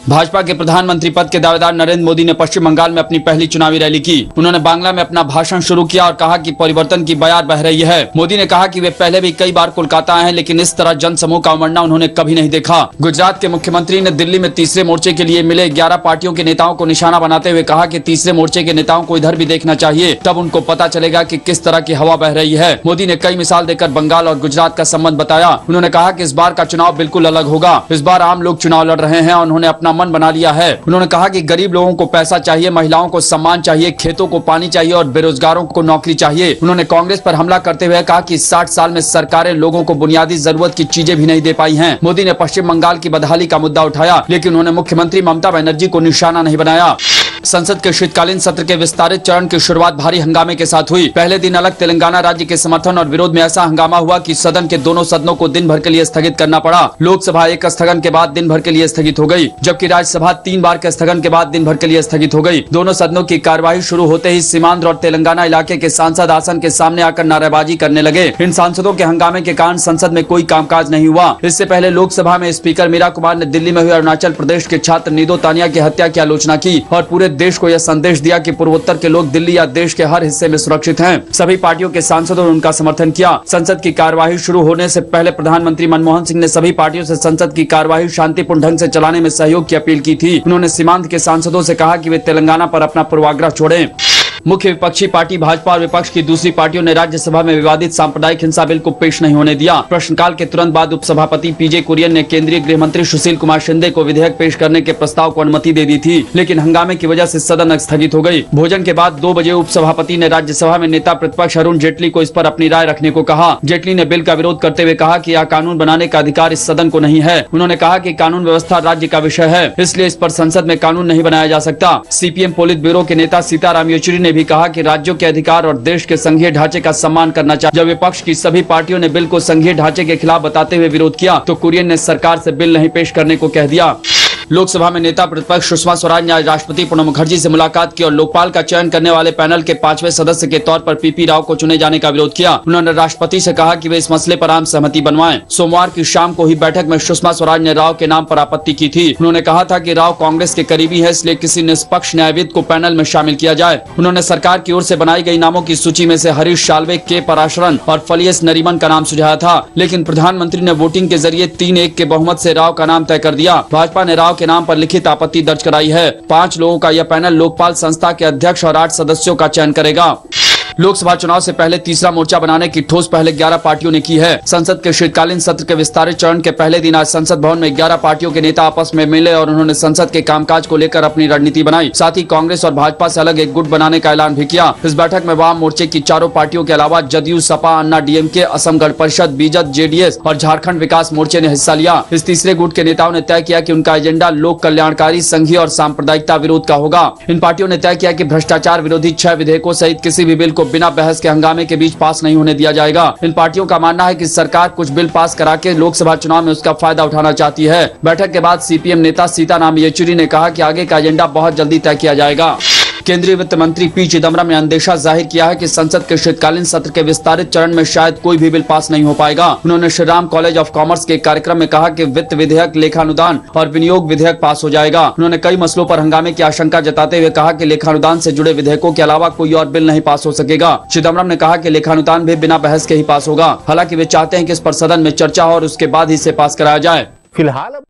भाजपा के प्रधानमंत्री पद के दावेदार नरेंद्र मोदी ने पश्चिम बंगाल में अपनी पहली चुनावी रैली की। उन्होंने बांग्ला में अपना भाषण शुरू किया और कहा कि परिवर्तन की बयार बह रही है। मोदी ने कहा कि वे पहले भी कई बार कोलकाता आए हैं, लेकिन इस तरह जनसमूह का उमड़ना उन्होंने कभी नहीं देखा। गुजरात के मुख्यमंत्री ने दिल्ली में तीसरे मोर्चे के लिए मिले 11 पार्टियों के नेताओं को निशाना बनाते हुए कहा कि तीसरे मोर्चे के नेताओं को इधर भी देखना चाहिए, तब उनको पता चलेगा कि किस तरह की हवा बह रही है। मोदी ने कई मिसाल देकर बंगाल और गुजरात का संबंध बताया। उन्होंने कहा कि इस बार का चुनाव बिल्कुल अलग होगा। इस बार आम लोग चुनाव लड़ रहे हैं और उन्होंने अपना मन बना लिया है। उन्होंने कहा कि गरीब लोगों को पैसा चाहिए, महिलाओं को सम्मान चाहिए, खेतों को पानी चाहिए और बेरोजगारों को नौकरी चाहिए। उन्होंने कांग्रेस पर हमला करते हुए कहा कि 60 साल में सरकारें लोगों को बुनियादी जरूरत की चीजें भी नहीं दे पाई हैं। मोदी ने पश्चिम बंगाल की बदहाली का मुद्दा उठाया, लेकिन उन्होंने मुख्यमंत्री ममता बनर्जी को निशाना नहीं बनाया। संसद के शीतकालीन सत्र के विस्तारित चरण की शुरुआत भारी हंगामे के साथ हुई। पहले दिन अलग तेलंगाना राज्य के समर्थन और विरोध में ऐसा हंगामा हुआ कि सदन के दोनों सदनों को दिन भर के लिए स्थगित करना पड़ा। लोकसभा एक स्थगन के बाद दिन भर के लिए स्थगित हो गई, जबकि राज्यसभा 3 बार के स्थगन के बाद दिन भर के लिए स्थगित हो गई। दोनों सदनों की कार्यवाही शुरू होते ही सीमांध्र और तेलंगाना इलाके के सांसद आसन के सामने आकर नारेबाजी करने लगे। इन सांसदों के हंगामे के कारण संसद में कोई कामकाज नहीं हुआ। इससे पहले लोकसभा में स्पीकर मीरा कुमार ने दिल्ली में हुई अरुणाचल प्रदेश के छात्र नीदो तानिया की हत्या की आलोचना की और पूरे देश को यह संदेश दिया कि पूर्वोत्तर के लोग दिल्ली या देश के हर हिस्से में सुरक्षित हैं। सभी पार्टियों के सांसदों ने उनका समर्थन किया। संसद की कार्यवाही शुरू होने से पहले प्रधानमंत्री मनमोहन सिंह ने सभी पार्टियों से संसद की कार्यवाही शांतिपूर्ण ढंग से चलाने में सहयोग की अपील की थी। उन्होंने सीमांत के सांसदों से कहा कि वे तेलंगाना पर अपना पूर्वाग्रह छोड़ें। मुख्य विपक्षी पार्टी भाजपा और विपक्ष की दूसरी पार्टियों ने राज्यसभा में विवादित सांप्रदायिक हिंसा बिल को पेश नहीं होने दिया। प्रश्नकाल के तुरंत बाद उपसभापति पीजे कुरियन ने केंद्रीय गृह मंत्री सुशील कुमार शिंदे को विधेयक पेश करने के प्रस्ताव को अनुमति दे दी थी, लेकिन हंगामे की वजह से सदन स्थगित हो गई। भोजन के बाद 2 बजे उपसभापति ने राज्यसभा में नेता प्रतिपक्ष अरुण जेटली को इस पर अपनी राय रखने को कहा। जेटली ने बिल का विरोध करते हुए कहा कि यह कानून बनाने का अधिकार इस सदन को नहीं है। उन्होंने कहा कि कानून व्यवस्था राज्य का विषय है, इसलिए इस पर संसद में कानून नहीं बनाया जा सकता। सीपीएम पोलित ब्यूरो के नेता सीताराम येचुरी ने भी कहा कि राज्यों के अधिकार और देश के संघीय ढांचे का सम्मान करना चाहिए। जब विपक्ष की सभी पार्टियों ने बिल को संघीय ढांचे के खिलाफ बताते हुए विरोध किया, तो कुरियन ने सरकार से बिल नहीं पेश करने को कह दिया। लोकसभा में नेता प्रतिपक्ष सुषमा स्वराज ने आज राष्ट्रपति प्रणब मुखर्जी से मुलाकात की और लोकपाल का चयन करने वाले पैनल के 5वें सदस्य के तौर पर पीपी राव को चुने जाने का विरोध किया। उन्होंने राष्ट्रपति से कहा कि वे इस मसले पर आम सहमति बनवाएं। सोमवार की शाम को हुई बैठक में सुषमा स्वराज ने राव के नाम पर आपत्ति की थी। उन्होंने कहा था कि राव कांग्रेस के करीबी है, इसलिए किसी निष्पक्ष न्यायविद को पैनल में शामिल किया जाए। उन्होंने सरकार की ओर से बनाई गई नामों की सूची में से हरीश साल्वे, के पराशरन और फलियस नरीमन का नाम सुझाया था, लेकिन प्रधानमंत्री ने वोटिंग के जरिए 3-1 के बहुमत से राव का नाम तय कर दिया। भाजपा ने राव के नाम पर लिखित आपत्ति दर्ज कराई है। 5 लोगों का यह पैनल लोकपाल संस्था के अध्यक्ष और 8 सदस्यों का चयन करेगा। लोकसभा चुनाव से पहले तीसरा मोर्चा बनाने की ठोस पहले 11 पार्टियों ने की है। संसद के शीतकालीन सत्र के विस्तारित चरण के पहले दिन आज संसद भवन में 11 पार्टियों के नेता आपस में मिले और उन्होंने संसद के कामकाज को लेकर अपनी रणनीति बनाई। साथ ही कांग्रेस और भाजपा से अलग एक गुट बनाने का ऐलान भी किया। इस बैठक में वाम मोर्चे की 4 पार्टियों के अलावा जदयू, सपा, अन्ना DMK, Assam Gana Parishad, BJP, JDS और झारखंड विकास मोर्चे ने हिस्सा लिया। इस तीसरे गुट के नेताओं ने तय किया कि उनका एजेंडा लोक कल्याणकारी, संघीय और सांप्रदायिकता विरोध का होगा। इन पार्टियों ने तय किया कि भ्रष्टाचार विरोधी 6 विधेयकों सहित किसी भी बिल को बिना बहस के हंगामे के बीच पास नहीं होने दिया जाएगा। इन पार्टियों का मानना है कि सरकार कुछ बिल पास करा के लोकसभा चुनाव में उसका फायदा उठाना चाहती है। बैठक के बाद सीपीएम नेता सीताराम येचुरी ने कहा कि आगे का एजेंडा बहुत जल्दी तय किया जाएगा। केंद्रीय वित्त मंत्री पी चिदम्बरम ने अंदेशा जाहिर किया है कि संसद के शीतकालीन सत्र के विस्तारित चरण में शायद कोई भी बिल पास नहीं हो पाएगा। उन्होंने Shri Ram college of commerce के कार्यक्रम में कहा कि वित्त विधेयक, लेखानुदान और विनियोग विधेयक पास हो जाएगा। उन्होंने कई मसलों पर हंगामे की आशंका जताते हुए कहा कि लेखानुदान से जुड़े विधेयकों के अलावा कोई और बिल नहीं पास हो सकेगा। चिदम्बरम ने कहा कि लेखानुदान भी बिना बहस के ही पास होगा। हालांकि वे चाहते हैं कि इस पर सदन में चर्चा हो और उसके बाद ही इसे पास कराया जाए। फिलहाल